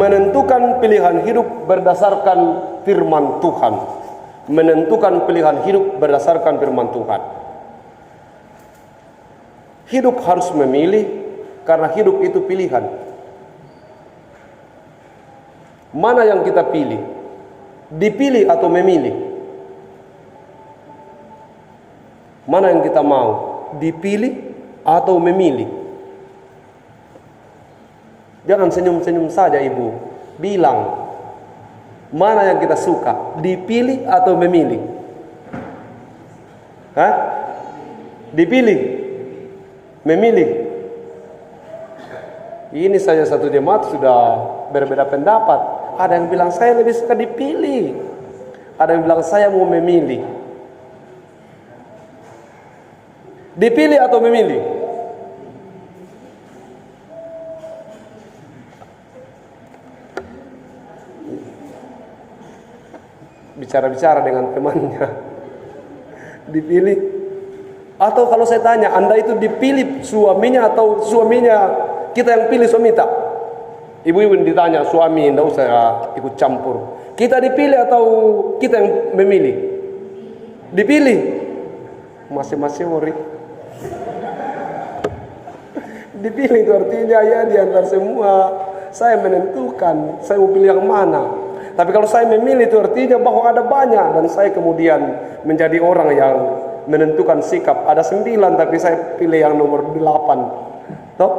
menentukan pilihan hidup berdasarkan firman Tuhan. Menentukan pilihan hidup berdasarkan firman Tuhan. Hidup harus memilih, karena hidup itu pilihan. Mana yang kita pilih? Dipilih atau memilih? Mana yang kita mau? Dipilih atau memilih? Jangan senyum-senyum saja ibu. Bilang, mana yang kita suka? Dipilih atau memilih? Hah? Dipilih? Memilih? Ini saja satu jemaat sudah berbeda pendapat. Ada yang bilang saya lebih suka dipilih. Ada yang bilang saya mau memilih. Dipilih atau memilih? Bicara-bicara dengan temannya. Dipilih. Atau kalau saya tanya, Anda itu dipilih suaminya atau suaminya kita yang pilih suami tak? Ibu-ibu ditanya, suami tidak usah ikut campur. Kita dipilih atau kita yang memilih? Dipilih. Masing-masing murid. Dipilih itu artinya ya di antara semua saya menentukan saya mau pilih yang mana. Tapi kalau saya memilih itu artinya bahwa ada banyak dan saya kemudian menjadi orang yang menentukan sikap. Ada 9 tapi saya pilih yang nomor 8. Toh?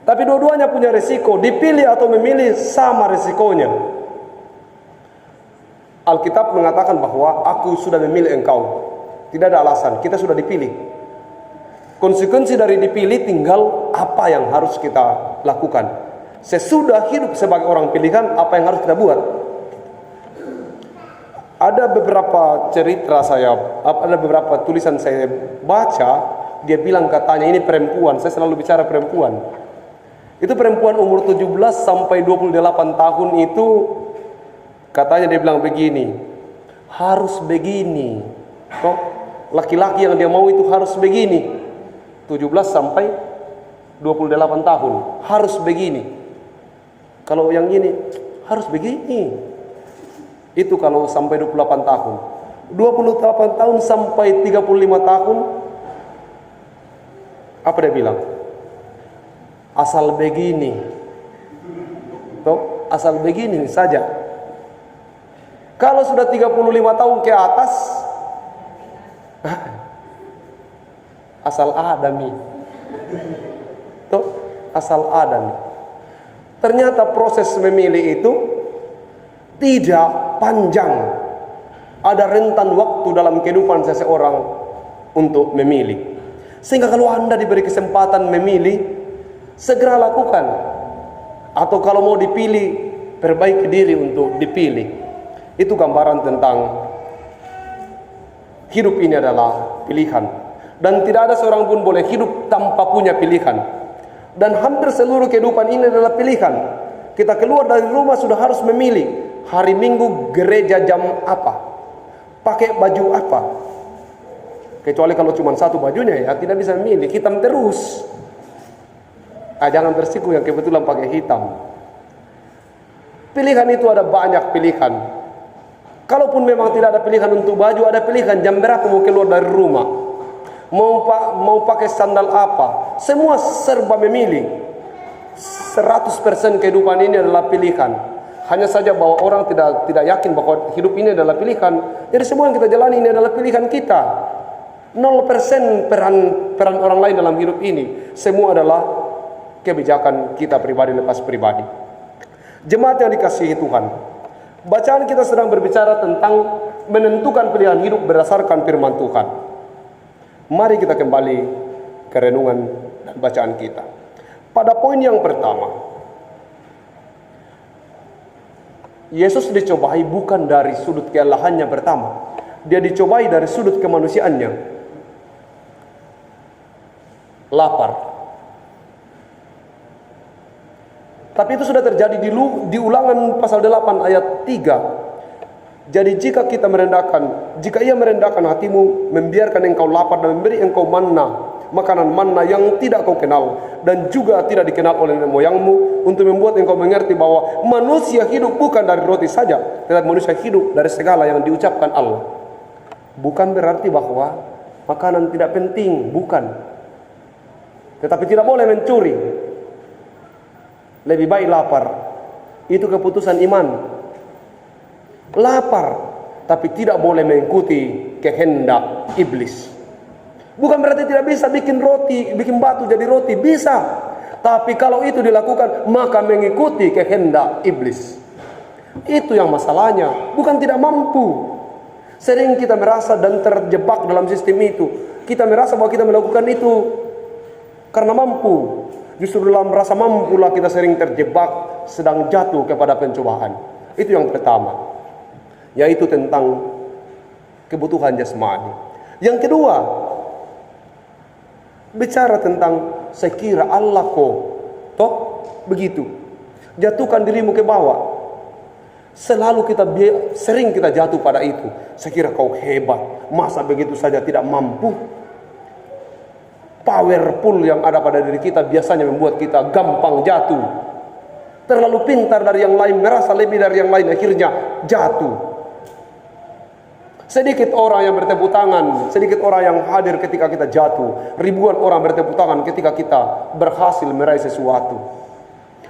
Tapi dua-duanya punya resiko. Dipilih atau memilih sama resikonya. Alkitab mengatakan bahwa aku sudah memilih engkau. Tidak ada alasan, kita sudah dipilih. Konsekuensi dari dipilih tinggal apa yang harus kita lakukan. Sesudah hidup sebagai orang pilihan, apa yang harus kita buat? Ada beberapa cerita ada beberapa tulisan saya baca, dia bilang katanya ini perempuan, saya selalu bicara perempuan. Itu perempuan umur 17 sampai 28 tahun itu katanya dia bilang begini, harus begini. Kok laki-laki yang dia mau itu harus begini. 17 sampai 28 tahun harus begini. Kalau yang ini harus begini. Itu kalau sampai 28 tahun. 28 tahun sampai 35 tahun apa dia bilang? Asal begini. Toh, asal begini saja. Kalau sudah 35 tahun ke atas asal adami. Toh, asal adami. Ternyata proses memilih itu tidak panjang. Ada rentan waktu dalam kehidupan seseorang untuk memilih. Sehingga kalau Anda diberi kesempatan memilih, segera lakukan. Atau kalau mau dipilih, perbaiki diri untuk dipilih. Itu gambaran tentang hidup ini adalah pilihan. Dan tidak ada seorang pun boleh hidup tanpa punya pilihan. Dan hampir seluruh kehidupan ini adalah pilihan. Kita keluar dari rumah sudah harus memilih. Hari Minggu gereja jam apa? Pakai baju apa? Kecuali kalau cuma satu bajunya ya tidak bisa memilih, hitam terus. Jangan tersiku yang kebetulan pakai hitam. Pilihan itu ada banyak pilihan. Kalaupun memang tidak ada pilihan untuk baju, ada pilihan jam berapa mau keluar dari rumah. Mau pakai sandal apa? Semua serba memilih. 100% kehidupan ini adalah pilihan. Hanya saja bahwa orang tidak yakin bahwa hidup ini adalah pilihan. Jadi semua yang kita jalani ini adalah pilihan kita. 0% peran orang lain dalam hidup ini. Semua adalah kebijakan kita pribadi lepas pribadi. Jemaat yang dikasihi Tuhan, bacaan kita sedang berbicara tentang menentukan pilihan hidup berdasarkan firman Tuhan. Mari kita kembali ke renungan dan bacaan kita. Pada poin yang pertama, Yesus dicobai bukan dari sudut kealahannya pertama. Dia dicobai dari sudut kemanusiaannya. Lapar. Tapi itu sudah terjadi di Ulangan pasal 8 ayat 3. Jadi jika ia merendahkan hatimu, membiarkan engkau lapar dan memberi engkau manna makanan manna yang tidak kau kenal dan juga tidak dikenal oleh nenek moyangmu, untuk membuat engkau mengerti bahwa manusia hidup bukan dari roti saja, tetapi manusia hidup dari segala yang diucapkan Allah. Bukan berarti bahwa makanan tidak penting, bukan. Tetapi tidak boleh mencuri. Lebih baik lapar. Itu keputusan iman. Lapar, tapi tidak boleh mengikuti kehendak iblis. Bukan berarti tidak bisa bikin roti, bikin batu jadi roti, bisa. Tapi kalau itu dilakukan, maka mengikuti kehendak iblis. Itu yang masalahnya, bukan tidak mampu. Sering kita merasa dan terjebak dalam sistem itu. Kita merasa bahwa kita melakukan itu karena mampu. Justru dalam rasa mampulah kita sering terjebak, sedang jatuh kepada pencobaan. Itu yang pertama, yaitu tentang kebutuhan jasmani. Yang kedua, bicara tentang sekira Allah kok, toh begitu. Jatuhkan dirimu ke bawah. Selalu sering kita jatuh pada itu. Sekira kau hebat, masa begitu saja tidak mampu. Powerful yang ada pada diri kita biasanya membuat kita gampang jatuh. Terlalu pintar dari yang lain, merasa lebih dari yang lain, akhirnya jatuh. Sedikit orang yang bertepuk tangan, sedikit orang yang hadir ketika kita jatuh. Ribuan orang bertepuk tangan ketika kita berhasil meraih sesuatu.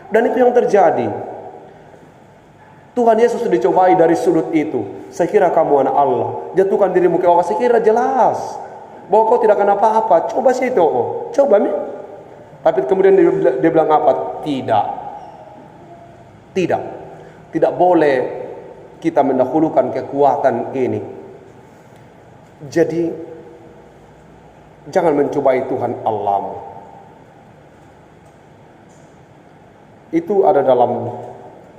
Dan itu yang terjadi. Tuhan Yesus dicobai dari sudut itu. Sekira kamu anak Allah, jatuhkan dirimu ke bawah. Sekira jelas bahwa kau tidak akan apa-apa. Coba sih itu, coba mi. Tapi kemudian dia bilang apa? Tidak boleh kita mendahulukan kekuatan ini. Jadi jangan mencobai Tuhan Allahmu. Itu ada dalam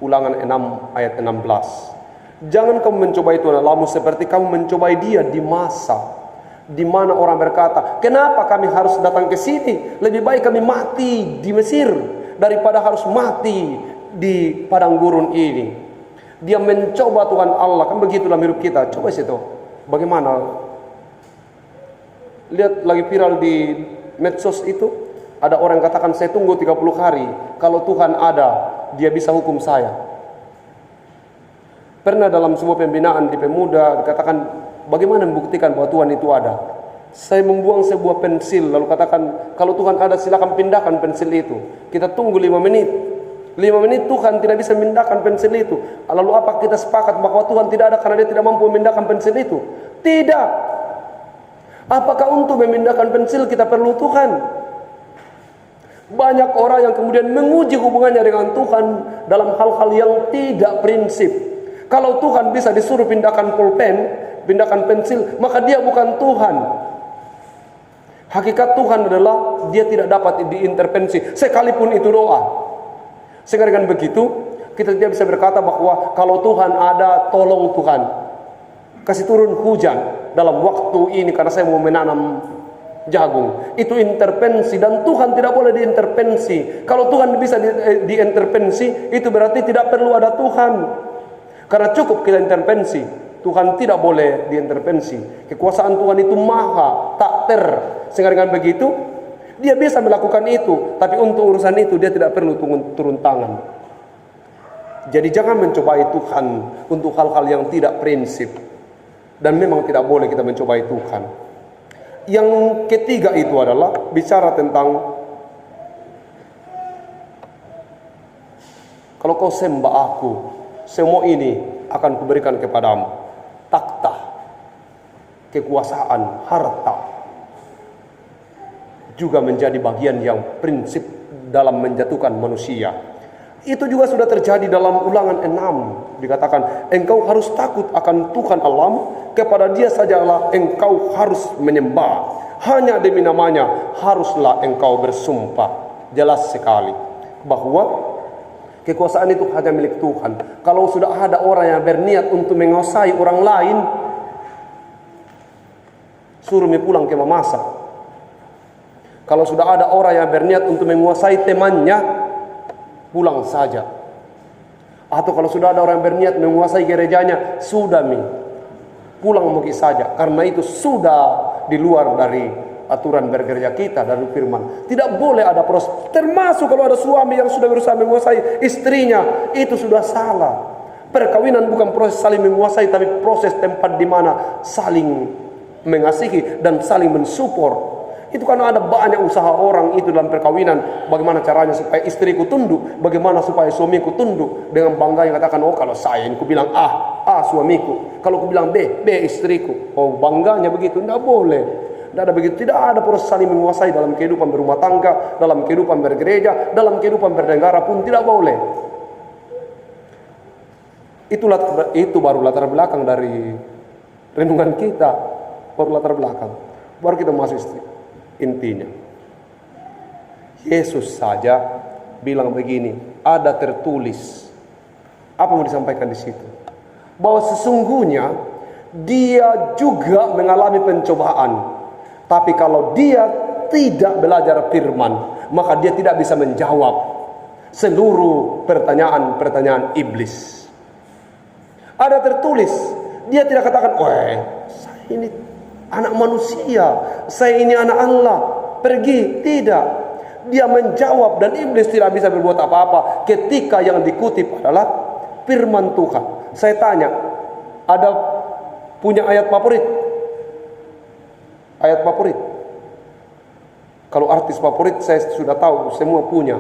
Ulangan 6 ayat 16. Jangan kamu mencobai Tuhan Allahmu seperti kamu mencobai Dia di masa di mana orang berkata, kenapa kami harus datang ke sini? Lebih baik kami mati di Mesir daripada harus mati di padang gurun ini. Dia mencoba Tuhan Allah. Kan begitu dalam hidup kita. Coba situ, bagaimana? Lihat lagi viral di medsos itu, ada orang yang katakan, saya tunggu 30 hari. Kalau Tuhan ada, Dia bisa hukum saya. Pernah dalam sebuah pembinaan di pemuda dikatakan, bagaimana membuktikan bahwa Tuhan itu ada? Saya membuang sebuah pensil lalu katakan, kalau Tuhan ada silakan pindahkan pensil itu. Kita tunggu 5 menit. 5 menit Tuhan tidak bisa memindahkan pensil itu. Lalu apa kita sepakat bahwa Tuhan tidak ada karena Dia tidak mampu memindahkan pensil itu? Tidak. Apakah untuk memindahkan pensil kita perlu Tuhan? Banyak orang yang kemudian menguji hubungannya dengan Tuhan dalam hal-hal yang tidak prinsip. Kalau Tuhan bisa disuruh pindahkan pulpen, pindahkan pensil, maka Dia bukan Tuhan. Hakikat Tuhan adalah Dia tidak dapat diintervensi, sekalipun itu doa. Sehingga dengan begitu, kita tidak bisa berkata bahwa kalau Tuhan ada, tolong Tuhan kasih turun hujan dalam waktu ini karena saya mau menanam jagung. Itu intervensi, dan Tuhan tidak boleh diintervensi. Kalau Tuhan bisa diintervensi, itu berarti tidak perlu ada Tuhan. Karena cukup kita intervensi. Tuhan tidak boleh diintervensi. Kekuasaan Tuhan itu maha takdir. Sehingga dengan begitu Dia bisa melakukan itu, tapi untuk urusan itu Dia tidak perlu turun tangan. Jadi jangan mencobai Tuhan untuk hal-hal yang tidak prinsip. Dan memang tidak boleh kita mencobai Tuhan. Yang ketiga itu adalah bicara tentang, kalau kau sembah aku, semua ini akan kuberikan kepadamu. Takhta, kekuasaan, harta juga menjadi bagian yang prinsip dalam menjatuhkan manusia. Itu juga sudah terjadi dalam Ulangan 6. Dikatakan, engkau harus takut akan Tuhan Allahmu, kepada Dia sajalah engkau harus menyembah. Hanya demi namanya haruslah engkau bersumpah. Jelas sekali bahwa kekuasaan itu hanya milik Tuhan. Kalau sudah ada orang yang berniat untuk menguasai orang lain, suruh pulang ke memasak. Kalau sudah ada orang yang berniat untuk menguasai temannya, pulang saja. Atau kalau sudah ada orang yang berniat menguasai gerejanya, sudah pulang mungkin saja. Karena itu sudah di luar dari aturan bergereja kita dari firman. Tidak boleh ada proses. Termasuk kalau ada suami yang sudah berusaha menguasai istrinya, itu sudah salah. Perkawinan bukan proses saling menguasai, tapi proses tempat di mana saling mengasihi dan saling mensupport. Itu karena ada banyak usaha orang itu dalam perkawinan. Bagaimana caranya supaya istriku tunduk, bagaimana supaya suamiku tunduk. Dengan bangga yang katakan, oh kalau saya ini ku bilang A suamiku, kalau ku bilang B istriku. Oh bangganya begitu, tidak boleh. Tidak ada begitu, tidak ada proses saling menguasai dalam kehidupan berumah tangga, dalam kehidupan bergereja, dalam kehidupan bernegara pun tidak boleh. Itu baru latar belakang dari renungan kita, baru latar belakang. Baru kita masuk intinya. Yesus saja bilang begini, ada tertulis. Apa mau disampaikan di situ? Bahwa sesungguhnya dia juga mengalami pencobaan. Tapi kalau dia tidak belajar firman, maka dia tidak bisa menjawab seluruh pertanyaan-pertanyaan iblis. Ada tertulis, dia tidak katakan, saya ini anak manusia, saya ini anak Allah, pergi. Tidak. Dia menjawab dan iblis tidak bisa berbuat apa-apa ketika yang dikutip adalah firman Tuhan. Saya tanya, ada punya ayat favorit? Ayat favorit? Kalau artis favorit saya sudah tahu, semua punya.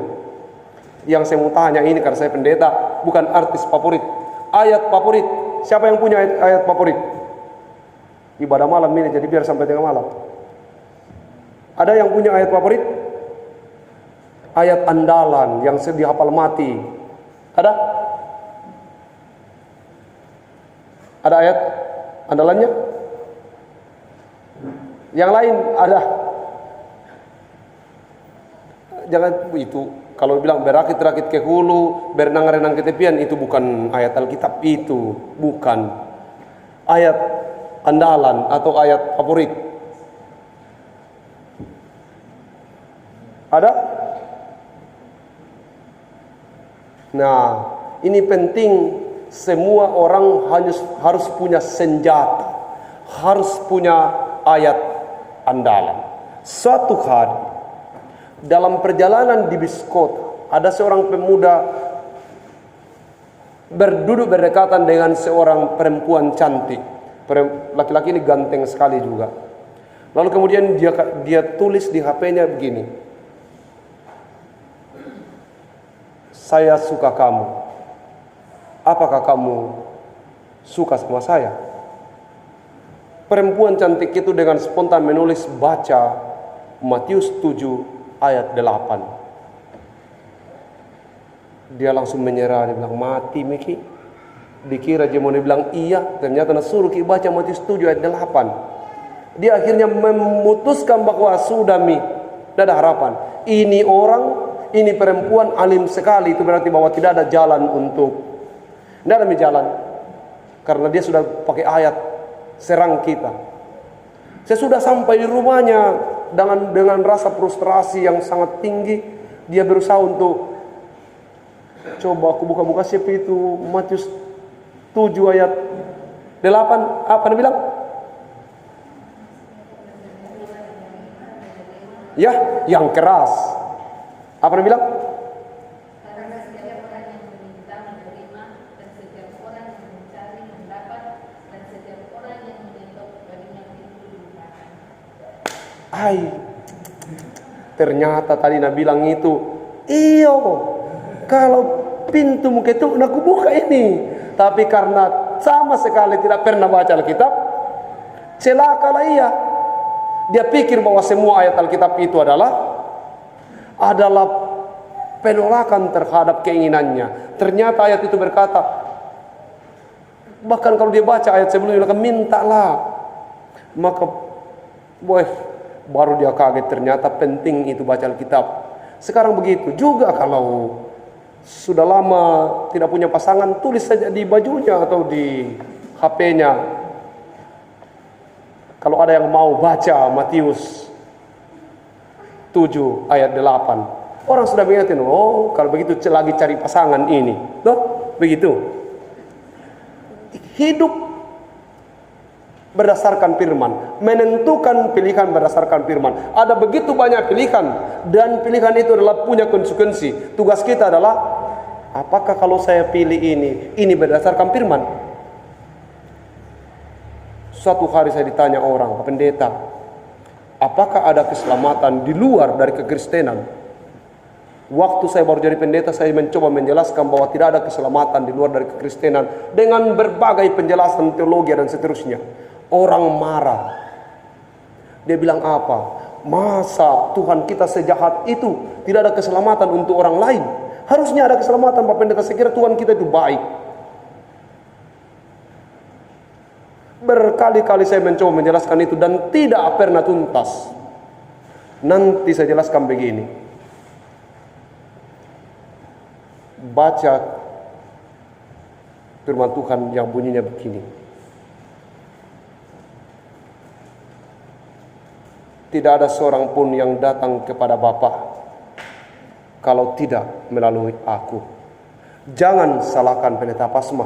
Yang saya mau tanya ini karena saya pendeta, bukan artis favorit. Ayat favorit. Siapa yang punya ayat favorit? Ibadah malam ini, jadi biar sampai tengah malam. Ada yang punya ayat favorit? Ayat andalan yang dihafal mati. Ada? Ada ayat andalannya? Yang lain ada? Jangan itu. Kalau bilang berakit-rakit ke hulu, berenang-renang ke tepian, itu bukan ayat Alkitab, itu bukan ayat andalan atau ayat favorit. Ada? Nah, ini penting. Semua orang harus punya senjata, harus punya ayat andalan. Suatu hari dalam perjalanan di bis kota, ada seorang pemuda berduduk berdekatan dengan seorang perempuan cantik. Laki-laki ini ganteng sekali juga. Lalu kemudian dia tulis di HP-nya begini, saya suka kamu. Apakah kamu suka sama saya? Perempuan cantik itu dengan spontan menulis, baca Matius 7 ayat 8. Dia langsung menyerah, dia bilang, mati Miki. Dikira dia mau bilang iya, ternyata suruh kita baca Matius 7 ayat 8. Dia akhirnya memutuskan bahwa sudah tidak ada harapan. Ini perempuan alim sekali, itu berarti bahwa tidak ada jalan tidak ada jalan. Karena dia sudah pakai ayat serang kita. Saya sudah sampai di rumahnya dengan rasa frustrasi yang sangat tinggi. Dia berusaha untuk coba aku buka siapa itu Matius 7 ayat 8. Apa dia bilang? Ya, yang keras. Apa dia bilang? Karena setiap orang yang meminta menerima, dan setiap orang yang mencari mendapat, dan setiap orang yang mengetuk baginya pintu dibukakan. Ternyata tadi Nabi bilang itu, iyo, kalau pintu ketuk, aku buka ini. Tapi karena sama sekali tidak pernah baca Alkitab, celakalah ia. Dia pikir bahwa semua ayat Alkitab itu adalah penolakan terhadap keinginannya. Ternyata ayat itu berkata, bahkan kalau dia baca ayat sebelumnya, mintalah. Maka baru dia kaget, ternyata penting itu baca Alkitab. Sekarang begitu juga, kalau sudah lama tidak punya pasangan, tulis saja di bajunya atau di HP-nya. Kalau ada yang mau baca Matius 7 ayat 8, orang sudah mengingatkan, oh kalau begitu lagi cari pasangan ini. Begitu. Hidup berdasarkan firman, menentukan pilihan berdasarkan firman. Ada begitu banyak pilihan, dan pilihan itu adalah punya konsekuensi. Tugas kita adalah, apakah kalau saya pilih ini berdasarkan firman? Suatu hari saya ditanya orang, pendeta, apakah ada keselamatan di luar dari kekristenan? Waktu saya baru jadi pendeta, saya mencoba menjelaskan bahwa tidak ada keselamatan di luar dari kekristenan dengan berbagai penjelasan teologi dan seterusnya. Orang marah. Dia bilang apa? Masa Tuhan kita sejahat itu? Tidak ada keselamatan untuk orang lain? Harusnya ada keselamatan, Pak Pendeta. Saya kira Tuhan kita itu baik. Berkali-kali saya mencoba menjelaskan itu dan tidak pernah tuntas. Nanti saya jelaskan begini. Baca firman Tuhan yang bunyinya begini. Tidak ada seorang pun yang datang kepada Bapa kalau tidak melalui aku. Jangan salahkan pendeta Pasma.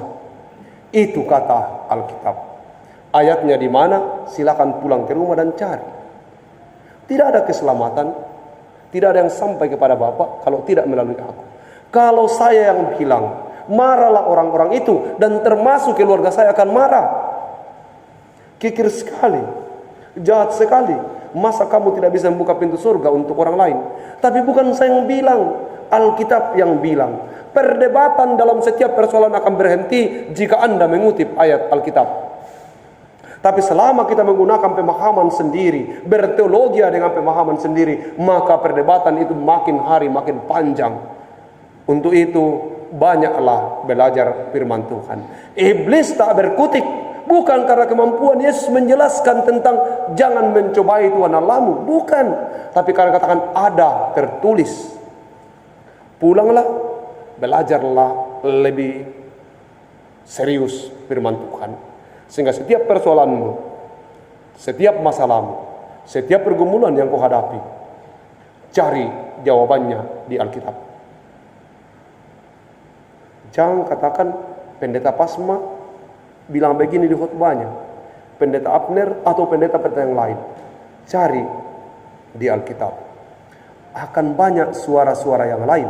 Itu kata Alkitab. Ayatnya di mana? Silakan pulang ke rumah dan cari. Tidak ada keselamatan, tidak ada yang sampai kepada Bapa kalau tidak melalui aku. Kalau saya yang bilang, marahlah orang-orang itu, dan termasuk keluarga saya akan marah. Kikir sekali, jahat sekali. Masa kamu tidak bisa membuka pintu surga untuk orang lain? Tapi bukan saya yang bilang, Alkitab yang bilang. Perdebatan dalam setiap persoalan akan berhenti jika Anda mengutip ayat Alkitab. Tapi selama kita menggunakan pemahaman sendiri, berteologi dengan pemahaman sendiri, maka perdebatan itu makin hari makin panjang. Untuk itu, banyaklah belajar firman Tuhan. Iblis tak berkutik, bukan karena kemampuan Yesus menjelaskan tentang jangan mencobai Tuhan Allahmu, bukan. Tapi karena katakan ada tertulis. Pulanglah, belajarlah lebih serius firman Tuhan. Sehingga setiap persoalanmu, setiap masalahmu, setiap pergumulan yang kau hadapi, cari jawabannya di Alkitab. Jangan katakan pendeta Pasma bilang begini di khotbahnya, pendeta Abner atau pendeta yang lain. Cari di Alkitab. Akan banyak suara-suara yang lain.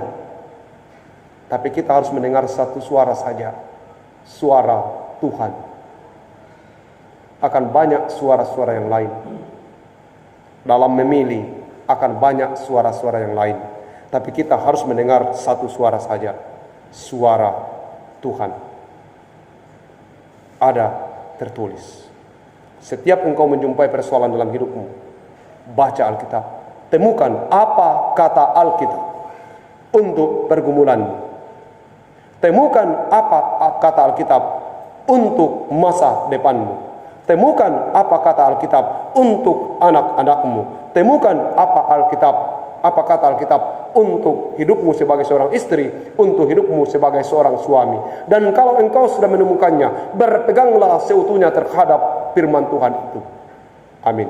Tapi kita harus mendengar satu suara saja. Suara Tuhan. Akan banyak suara-suara yang lain. Dalam memilih akan banyak suara-suara yang lain. Tapi kita harus mendengar satu suara saja. Suara Tuhan. Ada tertulis. Setiap engkau menjumpai persoalan dalam hidupmu, baca Alkitab. Temukan apa kata Alkitab untuk pergumulanmu. Temukan apa kata Alkitab untuk masa depanmu. Temukan apa kata Alkitab untuk anak-anakmu. Temukan apa kata Alkitab untuk hidupmu sebagai seorang istri, untuk hidupmu sebagai seorang suami. Dan kalau engkau sudah menemukannya, berpeganglah seutuhnya terhadap firman Tuhan itu. Amin.